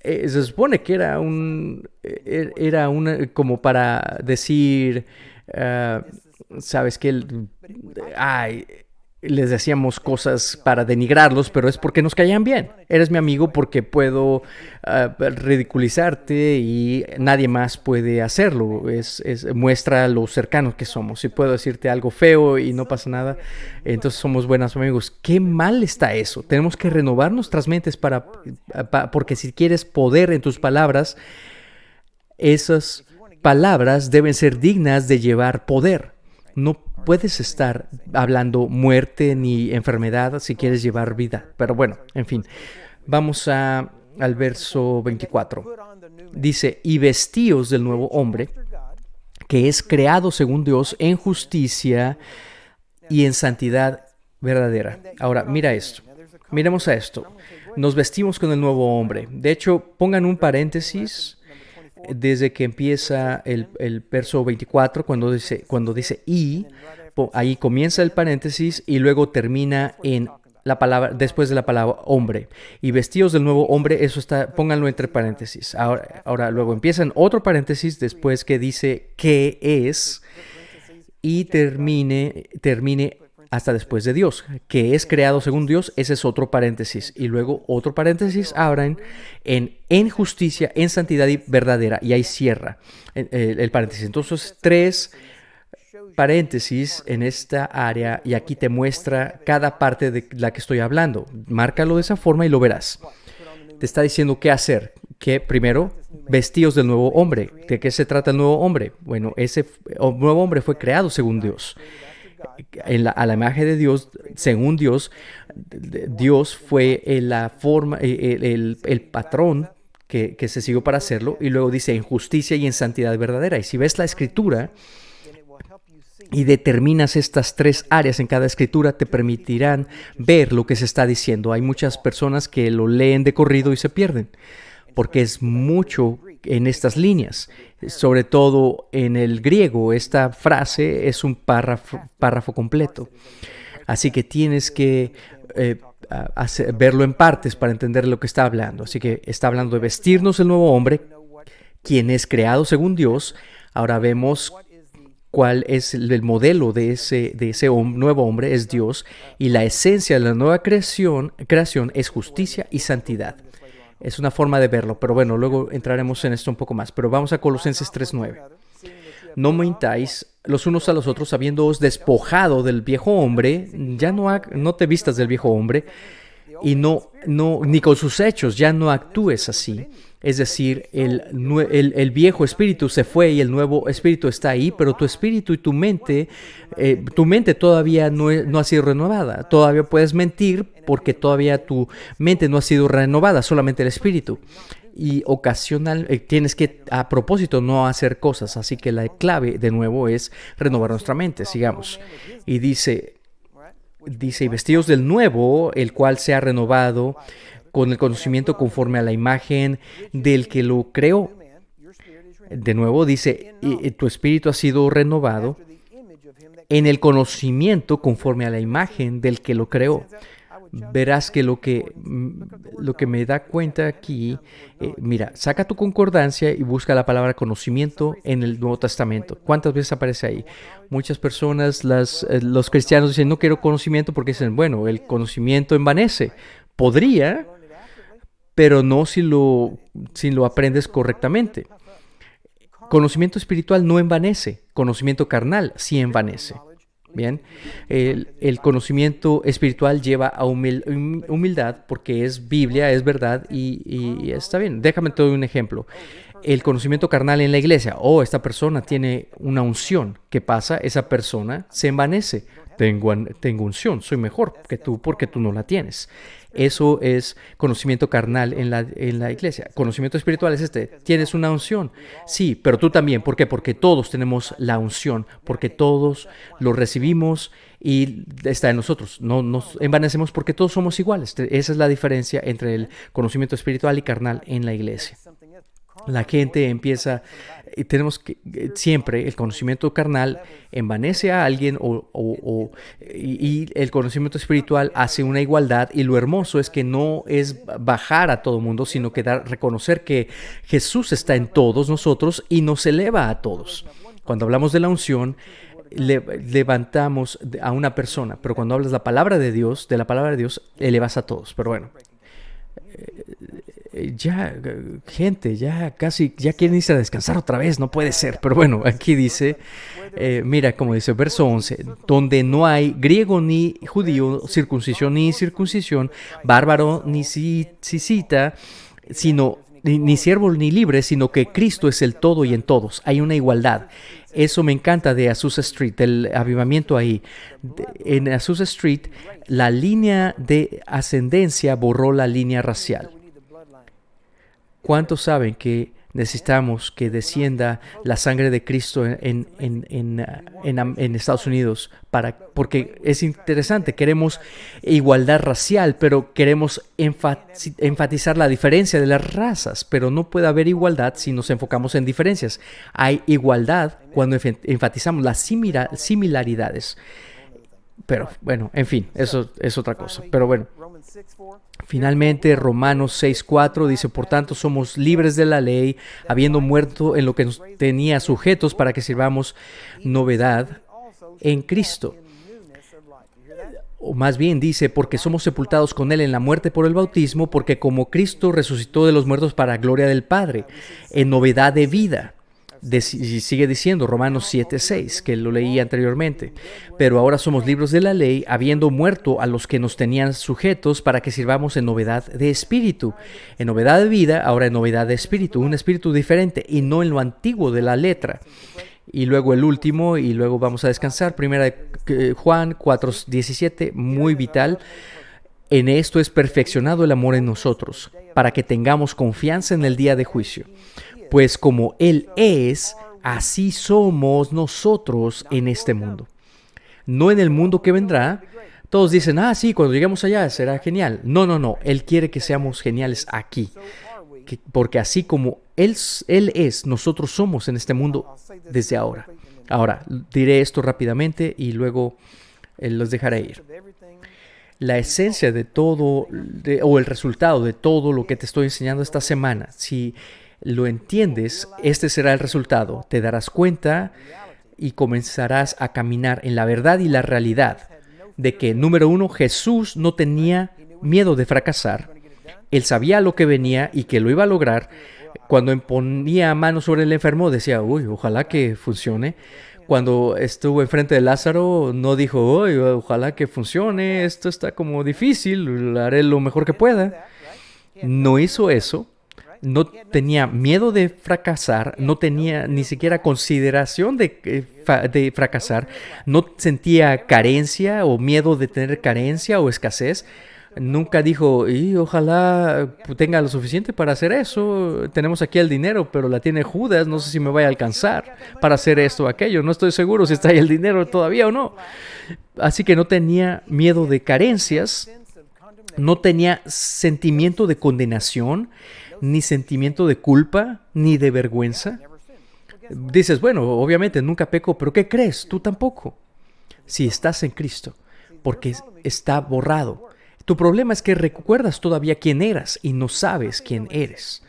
Se supone que era una, como para decir, ah, sabes que ay, les decíamos cosas para denigrarlos, pero es porque nos caían bien. Eres mi amigo porque puedo ridiculizarte y nadie más puede hacerlo. Muestra lo cercanos que somos. Si puedo decirte algo feo y no pasa nada, entonces somos buenos amigos. Qué mal está eso. Tenemos que renovar nuestras mentes porque si quieres poder en tus palabras, esas palabras deben ser dignas de llevar poder. No puedes estar hablando muerte ni enfermedad si quieres llevar vida. Pero bueno, en fin, vamos al verso 24. Dice, y vestíos del nuevo hombre, que es creado según Dios en justicia y en santidad verdadera. Ahora, mira esto. Miremos a esto. Nos vestimos con el nuevo hombre. De hecho, pongan un paréntesis desde que empieza el verso 24, cuando dice y, ahí comienza el paréntesis y luego termina en la palabra, después de la palabra hombre. Y vestidos del nuevo hombre, eso está, pónganlo entre paréntesis. Ahora luego empiezan otro paréntesis después que dice qué es y termine hasta después de Dios, que es creado según Dios, ese es otro paréntesis. Y luego otro paréntesis abran en justicia, en santidad y verdadera. Y ahí cierra el paréntesis. Entonces, 3 paréntesis en esta área y aquí te muestra cada parte de la que estoy hablando. Márcalo de esa forma y lo verás. Te está diciendo qué hacer. Que primero, vestíos del nuevo hombre. ¿De qué se trata el nuevo hombre? Bueno, ese nuevo hombre fue creado según Dios. A la imagen de Dios, según Dios, Dios fue la forma, el patrón que se siguió para hacerlo, y luego dice en justicia y en santidad verdadera. Y si ves la escritura y determinas estas 3 áreas en cada escritura, te permitirán ver lo que se está diciendo. Hay muchas personas que lo leen de corrido y se pierden, porque es mucho en estas líneas. Sobre todo en el griego, esta frase es un párrafo completo. Así que tienes que verlo en partes para entender lo que está hablando. Así que está hablando de vestirnos el nuevo hombre, quien es creado según Dios. Ahora vemos cuál es el modelo de ese nuevo hombre, es Dios. Y la esencia de la nueva creación es justicia y santidad. Es una forma de verlo, pero bueno, luego entraremos en esto un poco más. Pero vamos a Colosenses 3:9. No mintáis los unos a los otros, habiéndoos despojado del viejo hombre, ya no te vistas del viejo hombre, y ni con sus hechos, ya no actúes así. Es decir, el viejo espíritu se fue y el nuevo espíritu está ahí, pero tu espíritu y tu mente todavía no ha sido renovada. Todavía puedes mentir porque todavía tu mente no ha sido renovada, solamente el espíritu. Y tienes que, a propósito, no hacer cosas. Así que la clave, de nuevo, es renovar nuestra mente. Sigamos. Y dice, y vestidos del nuevo, el cual se ha renovado con el conocimiento conforme a la imagen del que lo creó. De nuevo dice, tu espíritu ha sido renovado en el conocimiento conforme a la imagen del que lo creó. Verás que lo que me da cuenta aquí, mira, saca tu concordancia y busca la palabra conocimiento en el Nuevo Testamento. ¿Cuántas veces aparece ahí? Muchas personas, los cristianos dicen, no quiero conocimiento porque dicen, bueno, el conocimiento envanece. Podría, pero no si lo aprendes correctamente. Conocimiento espiritual no envanece, conocimiento carnal sí envanece. Bien, el conocimiento espiritual lleva a humildad porque es Biblia, es verdad y está bien. Déjame te doy un ejemplo. El conocimiento carnal en la iglesia. Esta persona tiene una unción. ¿Qué pasa? Esa persona se envanece. Tengo unción, soy mejor que tú porque tú no la tienes. Eso es conocimiento carnal en la iglesia. Conocimiento espiritual es ¿tienes una unción? Sí, pero tú también. ¿Por qué? Porque todos tenemos la unción, porque todos lo recibimos y está en nosotros. No nos envanecemos porque todos somos iguales. Esa es la diferencia entre el conocimiento espiritual y carnal en la iglesia. La gente empieza, y tenemos que, siempre el conocimiento carnal envanece a alguien y el conocimiento espiritual hace una igualdad, y lo hermoso es que no es bajar a todo mundo, sino que reconocer que Jesús está en todos nosotros y nos eleva a todos. Cuando hablamos de la unción, levantamos a una persona, pero cuando hablas de la palabra de Dios, elevas a todos. Pero bueno, ya, gente, ya quieren irse a descansar otra vez, no puede ser. Pero bueno, aquí dice, mira como dice verso 11, donde no hay griego ni judío, circuncisión ni incircuncisión, bárbaro ni cisita, sino ni siervo ni libre, sino que Cristo es el todo y en todos. Hay una igualdad. Eso me encanta de Azusa Street, el avivamiento ahí. En Azusa Street, la línea de ascendencia borró la línea racial. ¿Cuántos saben que necesitamos que descienda la sangre de Cristo en Estados Unidos? Porque es interesante, queremos igualdad racial, pero queremos enfatizar la diferencia de las razas, pero no puede haber igualdad si nos enfocamos en diferencias. Hay igualdad cuando enfatizamos las similaridades. Pero bueno, en fin, eso es otra cosa. Pero bueno, finalmente Romanos 6:4 dice, por tanto somos libres de la ley, habiendo muerto en lo que nos tenía sujetos para que sirvamos novedad en Cristo. O más bien dice, porque somos sepultados con Él en la muerte por el bautismo, porque como Cristo resucitó de los muertos para gloria del Padre, en novedad de vida. Y sigue diciendo Romanos 7:6, que lo leí anteriormente. Pero ahora somos libres de la ley, habiendo muerto a los que nos tenían sujetos para que sirvamos en novedad de espíritu. En novedad de vida, ahora en novedad de espíritu. Un espíritu diferente y no en lo antiguo de la letra. Y luego el último, y luego vamos a descansar. Primera de Juan 4:17, muy vital. En esto es perfeccionado el amor en nosotros, para que tengamos confianza en el día de juicio. Pues como Él es, así somos nosotros en este mundo. No en el mundo que vendrá. Todos dicen, sí, cuando lleguemos allá será genial. No. Él quiere que seamos geniales aquí. Porque así como Él es, nosotros somos en este mundo desde ahora. Ahora, diré esto rápidamente y luego los dejaré ir. La esencia de todo, o el resultado de todo lo que te estoy enseñando esta semana, si lo entiendes, este será el resultado. Te darás cuenta y comenzarás a caminar en la verdad y la realidad de que, número uno, Jesús no tenía miedo de fracasar. Él sabía lo que venía y que lo iba a lograr. Cuando ponía mano sobre el enfermo, decía, ojalá que funcione. Cuando estuvo enfrente de Lázaro, no dijo, ojalá que funcione, esto está como difícil, haré lo mejor que pueda. No hizo eso. No tenía miedo de fracasar, no tenía ni siquiera consideración de fracasar, no sentía carencia o miedo de tener carencia o escasez. Nunca dijo, ojalá tenga lo suficiente para hacer eso, tenemos aquí el dinero, pero la tiene Judas, no sé si me vaya a alcanzar para hacer esto o aquello, no estoy seguro si está ahí el dinero todavía o no. Así que no tenía miedo de carencias, no tenía sentimiento de condenación, ni sentimiento de culpa, ni de vergüenza. Dices, bueno, obviamente nunca peco, pero ¿qué crees? Tú tampoco. Si estás en Cristo, porque está borrado. Tu problema es que recuerdas todavía quién eras y no sabes quién eres.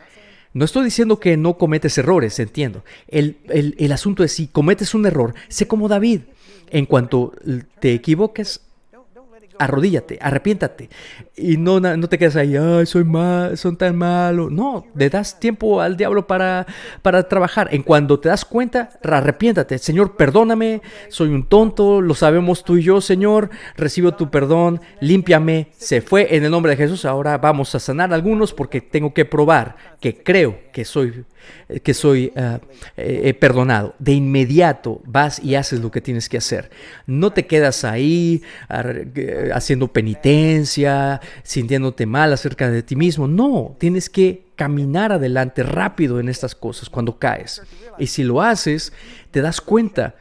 No estoy diciendo que no cometes errores, entiendo. El asunto es, si cometes un error, sé como David. En cuanto te equivoques, arrodíllate, arrepiéntate y no te quedes ahí, son tan malos. No, le das tiempo al diablo para trabajar. En cuando te das cuenta, arrepiéntate. Señor, perdóname, soy un tonto, lo sabemos tú y yo, Señor, recibo tu perdón, límpiame. Se fue en el nombre de Jesús. Ahora vamos a sanar a algunos porque tengo que probar que creo que soy perdonado. De inmediato vas y haces lo que tienes que hacer. No te quedas ahí haciendo penitencia, sintiéndote mal acerca de ti mismo. No, tienes que caminar adelante rápido en estas cosas cuando caes. Y si lo haces, te das cuenta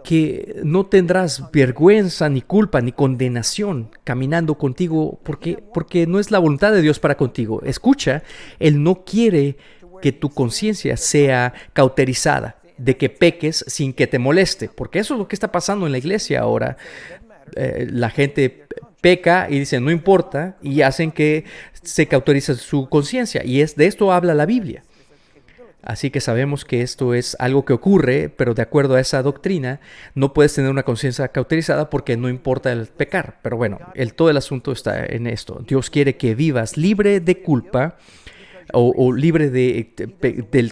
que no tendrás vergüenza, ni culpa, ni condenación caminando contigo, porque no es la voluntad de Dios para contigo. Escucha, Él no quiere que tu conciencia sea cauterizada, de que peques sin que te moleste, porque eso es lo que está pasando en la iglesia ahora. La gente peca y dice no importa y hacen que se cauterice su conciencia, y de esto habla la Biblia. Así que sabemos que esto es algo que ocurre, pero de acuerdo a esa doctrina no puedes tener una conciencia cauterizada porque no importa el pecar. Pero bueno, todo el asunto está en esto. Dios quiere que vivas libre de culpa o libre de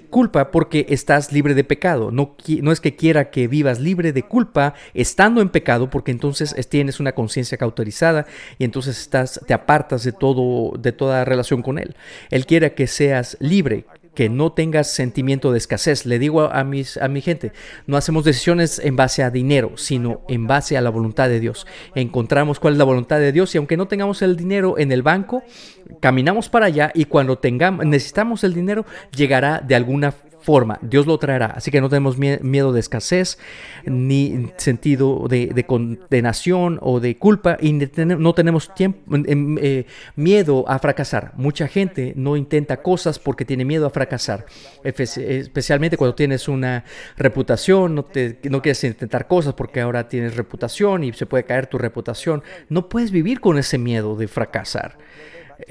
culpa porque estás libre de pecado. No es que quiera que vivas libre de culpa estando en pecado, porque entonces tienes una conciencia cauterizada y entonces te apartas de toda relación con Él. Él quiere que seas libre, que no tengas sentimiento de escasez. Le digo a mi gente, no hacemos decisiones en base a dinero, sino en base a la voluntad de Dios. Encontramos cuál es la voluntad de Dios y aunque no tengamos el dinero en el banco, caminamos para allá y cuando necesitamos el dinero, llegará de alguna forma. Dios lo traerá. Así que no tenemos miedo de escasez, ni sentido de condenación o de culpa, y no tenemos miedo a fracasar. Mucha gente no intenta cosas porque tiene miedo a fracasar, especialmente cuando tienes una reputación. No quieres intentar cosas porque ahora tienes reputación y se puede caer tu reputación. No puedes vivir con ese miedo de fracasar.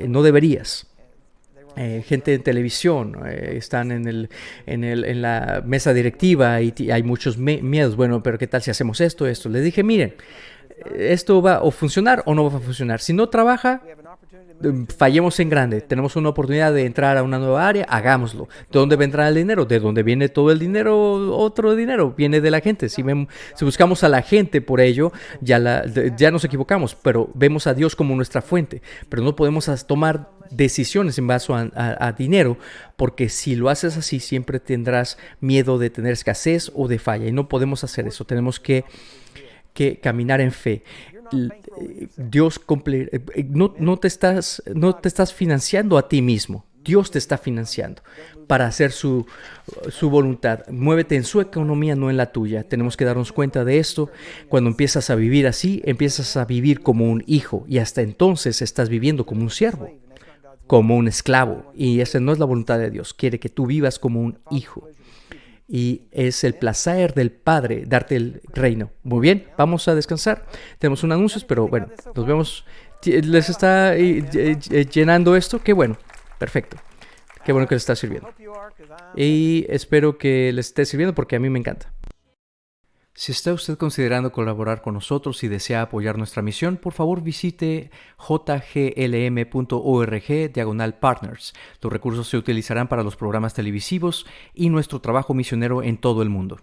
No deberías. Gente en televisión, están en la mesa directiva y hay muchos miedos. Bueno, pero ¿qué tal si hacemos esto? Les dije, miren, esto va a funcionar o no va a funcionar. Si no trabaja, fallemos en grande. Tenemos una oportunidad de entrar a una nueva área, hagámoslo. ¿De dónde vendrá el dinero? ¿De dónde viene todo el dinero? Otro dinero viene de la gente. Si buscamos a la gente por ello, ya nos equivocamos, pero vemos a Dios como nuestra fuente. Pero no podemos tomar decisiones en base a dinero, porque si lo haces así siempre tendrás miedo de tener escasez o de falla, y no podemos hacer eso. Tenemos que caminar en fe. Dios no te estás financiando a ti mismo. Dios te está financiando para hacer su voluntad. Muévete en su economía, no en la tuya. Tenemos que darnos cuenta de esto. Cuando empiezas a vivir así, empiezas a vivir como un hijo, y hasta entonces estás viviendo como un siervo, como un esclavo, y esa no es la voluntad de Dios. Quiere que tú vivas como un hijo, y es el placer del Padre darte el reino. Muy bien, vamos a descansar. Tenemos un anuncio, pero bueno, nos vemos. ¿Les está llenando esto? Qué bueno, perfecto. Qué bueno que les está sirviendo. Y espero que les esté sirviendo porque a mí me encanta. Si está usted considerando colaborar con nosotros y desea apoyar nuestra misión, por favor visite jglm.org/partners. Los recursos se utilizarán para los programas televisivos y nuestro trabajo misionero en todo el mundo.